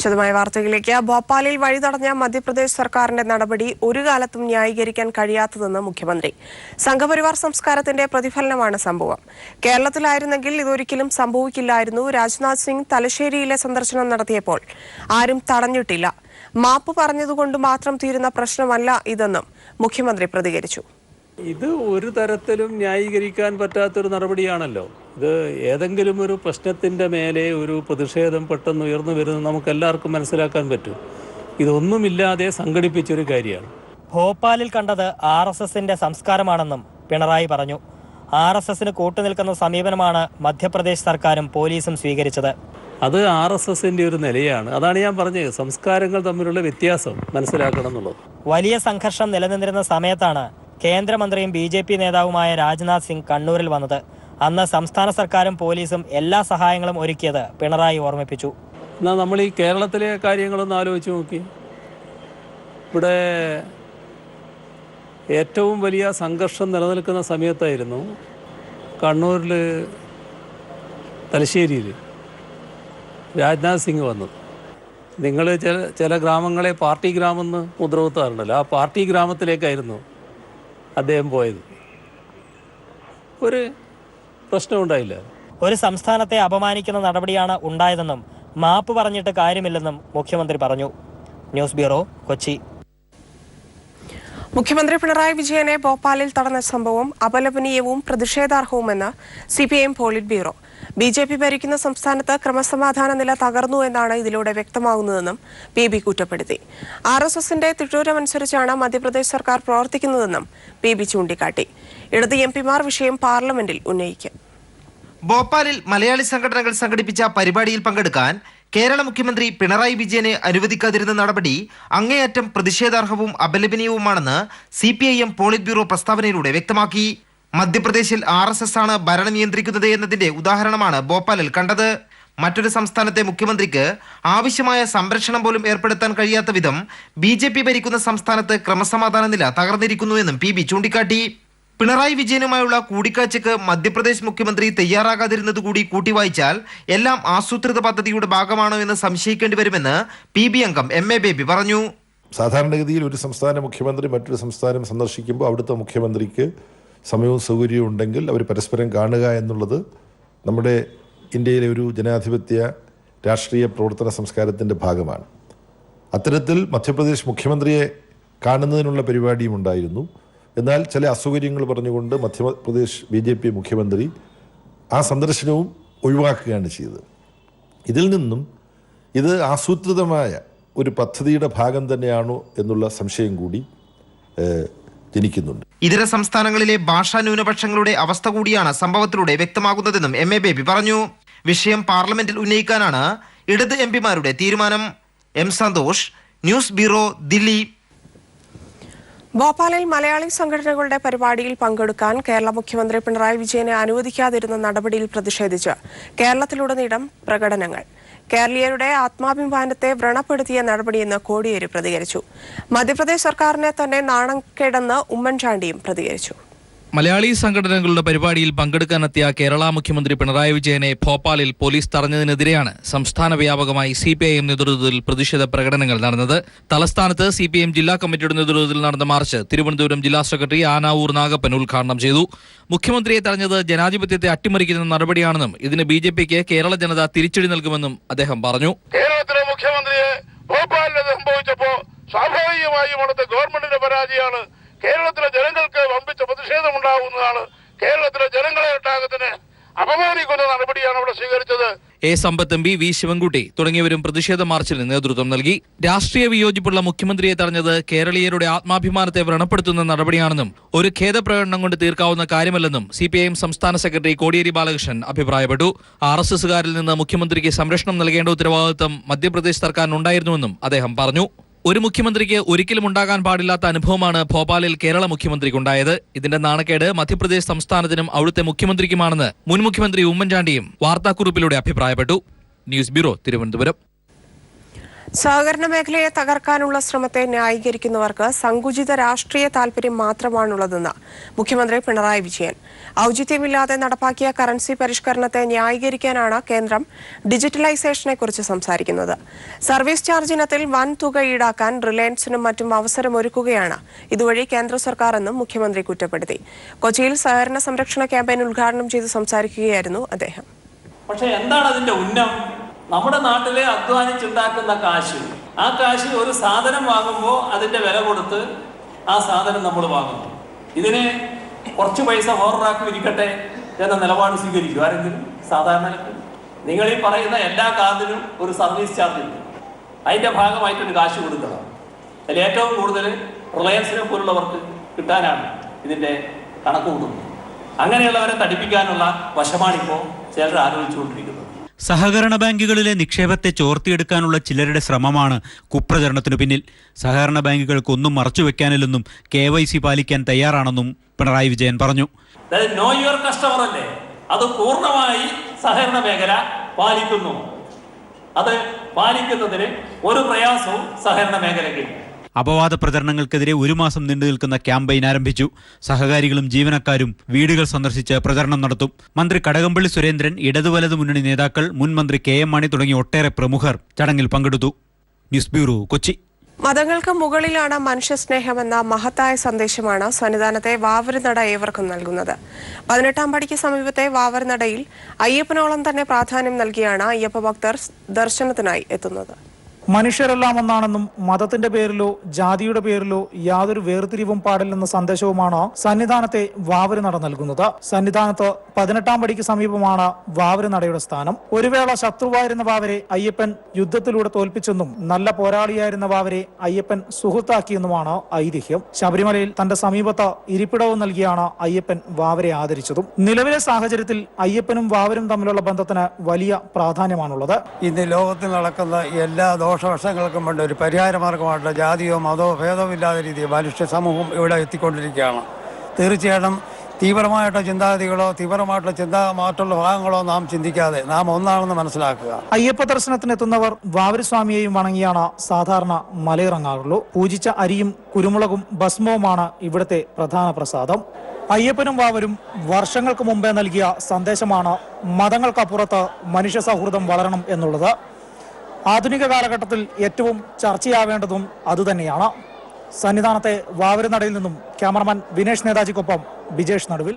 വിശദമായ വാർത്തകളിലേക്ക്. ഭോപ്പാലിൽ വഴി തടഞ്ഞ മധ്യപ്രദേശ് സർക്കാരിന്റെ നടപടി ഒരു കാലത്തും ന്യായീകരിക്കാൻ കഴിയാത്തതെന്ന് മുഖ്യമന്ത്രി. സംഘപരിവാർ സംസ്കാരത്തിന്റെ പ്രതിഫലനമാണ് സംഭവം. കേരളത്തിലായിരുന്നെങ്കിൽ ഇതൊരിക്കലും സംഭവിക്കില്ലായിരുന്നു. രാജ്നാഥ് സിംഗ് തലശ്ശേരിയിലെ സന്ദർശനം നടത്തിയപ്പോൾ ആരും തടഞ്ഞിട്ടില്ല. മാപ്പ് പറഞ്ഞതുകൊണ്ട് മാത്രം തീരുന്ന പ്രശ്നമല്ല ഇതെന്നും മുഖ്യമന്ത്രി പ്രതികരിച്ചു. ഇത് ഒരു തരത്തിലും ന്യായീകരിക്കാൻ പറ്റാത്തൊരു നടപടിയാണല്ലോ. ഇത് ഏതെങ്കിലും ഒരു പ്രശ്നത്തിൻ്റെ മേലെ ഒരു പ്രതിഷേധം പെട്ടെന്ന് ഉയർന്നു വരുന്നത് നമുക്കെല്ലാവർക്കും മനസ്സിലാക്കാൻ പറ്റും. ഇതൊന്നുമില്ലാതെ സംഘടിപ്പിച്ചൊരു കാര്യമാണ്. ഭോപ്പാലിൽ കണ്ടത് RSSന്റെ സംസ്കാരമാണെന്നും പിണറായി പറഞ്ഞു. RSSന് കൂട്ടുനിൽക്കുന്ന സമീപനമാണ് മധ്യപ്രദേശ് സർക്കാരും പോലീസും സ്വീകരിച്ചത്. അത് RSSന്റെ ഒരു നിലയാണ്. അതാണ് ഞാൻ പറഞ്ഞത്, സംസ്കാരങ്ങൾ തമ്മിലുള്ള വ്യത്യാസം മനസ്സിലാക്കണം എന്നുള്ളത്. വലിയ സംഘർഷം നിലനിന്നിരുന്ന സമയത്താണ് കേന്ദ്രമന്ത്രിയും BJP നേതാവുമായ രാജ്നാഥ് സിംഗ് കണ്ണൂരിൽ വന്നത്. അന്ന് സംസ്ഥാന സർക്കാരും പോലീസും എല്ലാ സഹായങ്ങളും ഒരുക്കിയത് പിണറായി ഓർമ്മിപ്പിച്ചു. എന്നാൽ നമ്മൾ ഈ കേരളത്തിലെ കാര്യങ്ങളൊന്ന് ആലോചിച്ച് നോക്കി. ഇവിടെ ഏറ്റവും വലിയ സംഘർഷം നിലനിൽക്കുന്ന സമയത്തായിരുന്നു കണ്ണൂരിൽ തലശ്ശേരിയിൽ രാജ്നാഥ് സിംഗ് വന്നത്. നിങ്ങൾ ചില ഗ്രാമങ്ങളെ പാർട്ടി ഗ്രാമം എന്ന് മുദ്രകുത്താറുണ്ടല്ലോ, ആ പാർട്ടി ഗ്രാമത്തിലേക്കായിരുന്നു അദ്ദേഹം പോയത്. ഒരു പ്രശ്നം ഉണ്ടായില്ല. ഒരു സംസ്ഥാനത്തെ അപമാനിക്കുന്ന നടപടിയാണ് ഉണ്ടായതെന്നും മാപ്പ് പറഞ്ഞിട്ട് കാര്യമില്ലെന്നും മുഖ്യമന്ത്രി പറഞ്ഞു. News bureau, Kochi. മുഖ്യമന്ത്രി പിണറായി വിജയനെ ഭോപ്പാലിൽ തടഞ്ഞ സംഭവം അപലപനീയവും പ്രതിഷേധാർഹവുമെന്ന് CPIM പോളിറ്റ് ബ്യൂറോ. BJP ഭരിക്കുന്ന സംസ്ഥാനത്ത് ക്രമസമാധാന നില തകർന്നു എന്നാണ് ഇതിലൂടെ വ്യക്തമാകുന്നതെന്നും PB കുറ്റപ്പെടുത്തി. RSSന്റെ തിട്ടൂരമനുസരിച്ചാണ് മധ്യപ്രദേശ് സർക്കാർ പ്രവർത്തിക്കുന്നതെന്നും PB ചൂണ്ടിക്കാട്ടി. ഇടത് MPമാർ വിഷയം പാർലമെന്റിൽ ഉന്നയിക്കും. ഭോപ്പാലിൽ മലയാളി സംഘടനകൾ സംഘടിപ്പിച്ച പരിപാടിയിൽ പങ്കെടുക്കാൻ കേരള മുഖ്യമന്ത്രി പിണറായി വിജയനെ അനുവദിക്കാതിരുന്ന നടപടി അങ്ങേയറ്റം പ്രതിഷേധാർഹവും അപലപനീയവുമാണെന്ന് CPIM പോളിറ്റ് ബ്യൂറോ പ്രസ്താവനയിലൂടെ വ്യക്തമാക്കി. മധ്യപ്രദേശിൽ RSS ആണ് ഭരണം നിയന്ത്രിക്കുന്നത് എന്നതിന്റെ ഉദാഹരണമാണ് ഭോപ്പാലിൽ കണ്ടത്. മറ്റൊരു സംസ്ഥാനത്തെ മുഖ്യമന്ത്രിക്ക് ആവശ്യമായ സംരക്ഷണം പോലും ഏർപ്പെടുത്താൻ കഴിയാത്ത വിധം BJP ഭരിക്കുന്ന സംസ്ഥാനത്ത് ക്രമസമാധാന നില തകർന്നിരിക്കുന്നുവെന്നും PB ചൂണ്ടിക്കാട്ടി. പിണറായി വിജയനുമായുള്ള കൂടിക്കാഴ്ചയ്ക്ക് മധ്യപ്രദേശ് മുഖ്യമന്ത്രി തയ്യാറാകാതിരുന്നത് കൂടി കൂട്ടിവായിച്ചാൽ എല്ലാം ആസൂത്രിത പദ്ധതിയുടെ ഭാഗമാണോ എന്ന് സംശയിക്കേണ്ടി വരുമെന്ന് PB അംഗം MA ബേബി പറഞ്ഞു. സാധാരണഗതിയിൽ ഒരു സംസ്ഥാന മുഖ്യമന്ത്രി മറ്റൊരു സംസ്ഥാനം സന്ദർശിക്കുമ്പോൾ അവിടുത്തെ മുഖ്യമന്ത്രിക്ക് സമയവും സൗകര്യവും ഉണ്ടെങ്കിൽ അവർ പരസ്പരം കാണുക എന്നുള്ളത് നമ്മുടെ ഇന്ത്യയിലെ ഒരു ജനാധിപത്യ രാഷ്ട്രീയ പ്രവർത്തന സംസ്കാരത്തിൻ്റെ ഭാഗമാണ്. അത്തരത്തിൽ മധ്യപ്രദേശ് മുഖ്യമന്ത്രിയെ കാണുന്നതിനുള്ള പരിപാടിയും ഉണ്ടായിരുന്നു. എന്നാൽ ചില അസൗകര്യങ്ങൾ പറഞ്ഞുകൊണ്ട് മധ്യപ്രദേശ് BJP മുഖ്യമന്ത്രി ആ സന്ദർശനവും ഒഴിവാക്കുകയാണ് ചെയ്തത്. ഇതിൽ നിന്നും ഇത് ആസൂത്രിതമായ ഒരു പദ്ധതിയുടെ ഭാഗം തന്നെയാണോ എന്നുള്ള സംശയം കൂടി ജനിക്കുന്നുണ്ട്. ഇതര സംസ്ഥാനങ്ങളിലെ ഭാഷാ ന്യൂനപക്ഷങ്ങളുടെ അവസ്ഥ കൂടിയാണ് സംഭവത്തിലൂടെ വ്യക്തമാകുന്നതെന്നും MA ബേബി പറഞ്ഞു. വിഷയം പാർലമെന്റിൽ ഉന്നയിക്കാനാണ് ഇടത് MPമാരുടെ തീരുമാനം. M Santhosh, news bureau, Delhi. ഭോപ്പാലിൽ മലയാളി സംഘടനകളുടെ പരിപാടിയിൽ പങ്കെടുക്കാൻ കേരള മുഖ്യമന്ത്രി പിണറായി വിജയനെ അനുവദിക്കാതിരുന്ന നടപടിയിൽ പ്രതിഷേധിച്ച് കേരളത്തിലുടനീളം പ്രകടനങ്ങൾ. കേരളീയരുടെ ആത്മാഭിമാനത്തെ വ്രണപ്പെടുത്തിയ നടപടിയെന്ന് കോടിയേരി പ്രതികരിച്ചു. മധ്യപ്രദേശ് സർക്കാരിനെ തന്നെ നാണക്കേടെന്ന് ഉമ്മൻചാണ്ടിയും പ്രതികരിച്ചു. മലയാളി സംഘടനകളുടെ പരിപാടിയിൽ പങ്കെടുക്കാനെത്തിയ കേരള മുഖ്യമന്ത്രി പിണറായി വിജയനെ ഭോപ്പാലിൽ പോലീസ് തടഞ്ഞതിനെതിരെയാണ് സംസ്ഥാന വ്യാപകമായി CPIM നേതൃത്വത്തിൽ പ്രതിഷേധ പ്രകടനങ്ങൾ നടന്നത്. തലസ്ഥാനത്ത് CPIM ജില്ലാ കമ്മിറ്റിയുടെ നേതൃത്വത്തിൽ നടന്ന മാർച്ച് തിരുവനന്തപുരം ജില്ലാ സെക്രട്ടറി ആനാവൂർ നാഗപ്പൻ ഉദ്ഘാടനം ചെയ്തു. മുഖ്യമന്ത്രിയെ തടഞ്ഞത് ജനാധിപത്യത്തെ അട്ടിമറിക്കുന്ന നടപടിയാണെന്നും ഇതിന് BJPക്ക് കേരള ജനത തിരിച്ചടി നൽകുമെന്നും അദ്ദേഹം പറഞ്ഞു. കേരളത്തിലെ മുഖ്യമന്ത്രിയെ ഭോപ്പാലിൽ സംഭവിച്ചപ്പോ സ്വാഭാവികമായും അവിടുത്തെ ഗവൺമെന്റിന്റെ പരാജയമാണ്. കേരളത്തിലെ ജനങ്ങൾക്ക് വമ്പിച്ച പ്രതിഷേധം ഉണ്ടാകുന്നതാണ്. കേരളത്തിലെ ജനങ്ങളെ ഒട്ടാകത്തിന് അപമാനിക്കുന്ന നടപടിയാണ് ഇവിടെ സ്വീകരിച്ചത്. A Sampath MP, V Sivankutty തുടങ്ങിയവരും പ്രതിഷേധ മാർച്ചിന് നേതൃത്വം നൽകി. രാഷ്ട്രീയ വിയോജിപ്പുള്ള മുഖ്യമന്ത്രിയെ തടഞ്ഞത് കേരളീയരുടെ ആത്മാഭിമാനത്തെ വ്രണപ്പെടുത്തുന്ന നടപടിയാണെന്നും ഒരു ഖേദപ്രകടനം കൊണ്ട് തീർക്കാവുന്ന കാര്യമല്ലെന്നും CPIM സംസ്ഥാന സെക്രട്ടറി കോടിയേരി ബാലകൃഷ്ണൻ അഭിപ്രായപ്പെട്ടു. RSSകാരിൽ നിന്ന് മുഖ്യമന്ത്രിക്ക് സംരക്ഷണം നൽകേണ്ട ഉത്തരവാദിത്തം മധ്യപ്രദേശ് സർക്കാരിനുണ്ടായിരുന്നുവെന്നും അദ്ദേഹം പറഞ്ഞു. ഒരു മുഖ്യമന്ത്രിക്ക് ഒരിക്കലും ഉണ്ടാകാൻ പാടില്ലാത്ത അനുഭവമാണ് ഭോപ്പാലിൽ കേരള മുഖ്യമന്ത്രിക്കുണ്ടായത്. ഇതിന്റെ നാണക്കേട് മധ്യപ്രദേശ് സംസ്ഥാനത്തിനും അവിടുത്തെ മുഖ്യമന്ത്രിക്കുമാണെന്ന് മുൻ മുഖ്യമന്ത്രി ഉമ്മൻചാണ്ടിയും വാർത്താക്കുറിപ്പിലൂടെ അഭിപ്രായപ്പെട്ടു. News bureau, Thiruvananthapuram. സഹകരണ മേഖലയെ തകർക്കാനുള്ള ശ്രമത്തെ ന്യായീകരിക്കുന്നവർക്ക് സങ്കുചിത രാഷ്ട്രീയ താൽപര്യം മാത്രമാണുള്ളതെന്ന് മുഖ്യമന്ത്രി പിണറായി വിജയൻ. ഔചിത്യമില്ലാതെ നടപ്പാക്കിയ കറൻസി പരിഷ്കരണത്തെ ന്യായീകരിക്കാനാണ് കേന്ദ്രം ഡിജിറ്റലൈസേഷനെക്കുറിച്ച് സംസാരിക്കുന്നത്. സർവീസ് ചാർജ് ഇനത്തിൽ വൻ തുക ഈടാക്കാൻ റിലയൻസിനും മറ്റും അവസരമൊരുക്കുകയാണ് ഇതുവഴി കേന്ദ്ര സർക്കാർ എന്നും മുഖ്യമന്ത്രി കുറ്റപ്പെടുത്തി. കൊച്ചിയിൽ സഹകരണ സംരക്ഷണ ക്യാമ്പയിൻ ഉദ്ഘാടനം ചെയ്ത് സംസാരിക്കുകയായിരുന്നു അദ്ദേഹം. പക്ഷേ എന്താണ് അതിന്റെ ഉന്നം? നമ്മുടെ നാട്ടിലെ അധ്വാനിച്ചുണ്ടാക്കുന്ന കാശ്, ആ കാശ് ഒരു സാധനം വാങ്ങുമ്പോൾ അതിന്റെ വില കൊടുത്ത് ആ സാധനം നമ്മൾ വാങ്ങുന്നു. ഇതിന് കുറച്ച് പൈസ വേറൊരാൾക്ക് വിരിക്കട്ടെ എന്ന നിലപാട് സ്വീകരിക്കും ആരെങ്കിലും? സാധാരണ നിങ്ങൾ ഈ പറയുന്ന എല്ലാ കാർഡിനും ഒരു സർവീസ് ചാർജ് ഉണ്ട്. അതിന്റെ ഭാഗമായിട്ടൊരു കാശ് കൊടുക്കണം. അതിൽ ഏറ്റവും കൂടുതൽ റിലയൻസിനെ പോലുള്ളവർക്ക് കിട്ടാനാണ് ഇതിന്റെ കണക്ക് കൂട്ടുന്നത്. അങ്ങനെയുള്ളവരെ തടിപ്പിക്കാനുള്ള വശമാണിപ്പോൾ ചിലർ ആലോചിച്ചുകൊണ്ടിരിക്കുന്നത്. സഹകരണ ബാങ്കുകളിലെ നിക്ഷേപത്തെ ചോർത്തിയെടുക്കാനുള്ള ചിലരുടെ ശ്രമമാണ് കുപ്രചരണത്തിനു പിന്നിൽ. സഹകരണ ബാങ്കുകൾക്ക് ഒന്നും മറച്ചുവെക്കാനില്ലെന്നും KYC പാലിക്കാൻ തയ്യാറാണെന്നും പിണറായി വിജയൻ പറഞ്ഞു. നോ യുവർ കസ്റ്റമർ അല്ലേ, അത് പൂർണ്ണമായി സഹകരണ മേഖല പാലിക്കുന്നു. അത് പാലിക്കുന്നതിന് ഒരു പ്രയാസവും സഹകരണ മേഖലയ്ക്കില്ല. അപവാദ പ്രചരണങ്ങൾക്കെതിരെ 1 മാസം നീണ്ടു നിൽക്കുന്ന ക്യാമ്പയിൻ ആരംഭിച്ചു. സഹകാരികളും ജീവനക്കാരും വീടുകൾ സന്ദർശിച്ച് പ്രചരണം നടത്തും. മന്ത്രി കടകംപള്ളി സുരേന്ദ്രൻ, ഇടതുവലതു മുന്നണി നേതാക്കൾ, മുൻ മന്ത്രി KM മാണി തുടങ്ങി ഒട്ടേറെ പ്രമുഖർ ചടങ്ങിൽ പങ്കെടുത്തു. News bureau, Kochi. മതങ്ങൾക്ക് മുകളിലാണ് മനുഷ്യസ്നേഹമെന്ന മഹത്തായ സന്ദേശമാണ് സന്നിധാനത്തെ വാവരുനട ഏവർക്കും നൽകുന്നത്. 18-ാം പടിക്ക് സമീപത്തെ വാവരുനടയിൽ അയ്യപ്പനോളം തന്നെ പ്രാധാന്യം നൽകിയാണ് അയ്യപ്പ ഭക്തർ ദർശനത്തിനായി എത്തുന്നത്. മനുഷ്യരെല്ലാം ഒന്നാണെന്നും മതത്തിന്റെ പേരിലോ ജാതിയുടെ പേരിലോ യാതൊരു വേർതിരിവും പാടില്ലെന്ന സന്ദേശവുമാണ് സന്നിധാനത്തെ വാവരുനട നൽകുന്നത്. സന്നിധാനത്ത് 18-ാം പടിക്ക് സമീപമാണ് വാവരുനടയുടെ സ്ഥാനം. ഒരു വേള ശത്രുവായിരുന്ന വാവരെ അയ്യപ്പൻ യുദ്ധത്തിലൂടെ തോൽപ്പിച്ചെന്നും നല്ല പോരാളിയായിരുന്ന വാവരെ അയ്യപ്പൻ സുഹൃത്താക്കിയെന്നുമാണ് ഐതിഹ്യം. ശബരിമലയിൽ തന്റെ സമീപത്ത് ഇരിപ്പിടവും നൽകിയാണ് അയ്യപ്പൻ വാവരെ ആദരിച്ചതും. നിലവിലെ സാഹചര്യത്തിൽ അയ്യപ്പനും വാവരും തമ്മിലുള്ള ബന്ധത്തിന് വലിയ പ്രാധാന്യമാണുള്ളത്. ഇന്ന് ലോകത്തിൽ നടക്കുന്ന എല്ലാ ദോഷവശങ്ങൾക്കും വേണ്ട ഒരു പരിഹാര മാർഗമായിട്ട് ജാതിയോ മതമോ ഭേദവും ഇല്ലാത്ത രീതിയിൽ മനുഷ്യ സമൂഹം ഇവിടെ എത്തിക്കൊണ്ടിരിക്കുകയാണ്. തീർച്ചയായിട്ടും തീവ്രമായിട്ടുള്ള ചിന്താഗതികളോ തീവ്രമായിട്ടുള്ള ചിന്താമാറ്റുള്ള ഭാഗങ്ങളോ നാം ചിന്തിക്കാതെ നാം ഒന്നാണെന്ന് മനസ്സിലാക്കുക. അയ്യപ്പ ദർശനത്തിനെത്തുന്നവർ വാവരുസ്വാമിയെയും വണങ്ങിയാണ് സാധാരണ മലയിറങ്ങാറുള്ളൂ. പൂജിച്ച അരിയും കുരുമുളകും ഭസ്മവുമാണ് ഇവിടുത്തെ പ്രധാന പ്രസാദം. അയ്യപ്പനും വാവരും വർഷങ്ങൾക്ക് മുമ്പേ നൽകിയ സന്ദേശമാണ് മതങ്ങൾക്കപ്പുറത്ത് മനുഷ്യ സൗഹൃദം വളരണം എന്നുള്ളത്. ആധുനിക കാലഘട്ടത്തിൽ ഏറ്റവും ചർച്ചയാവേണ്ടതും അതുതന്നെയാണ്. സന്നിധാനത്തെ വാവരുനടയിൽ നിന്നും ക്യാമറമാൻ വിനേഷ് നേതാജിക്കൊപ്പം ബിജേഷ് നടുവിൽ.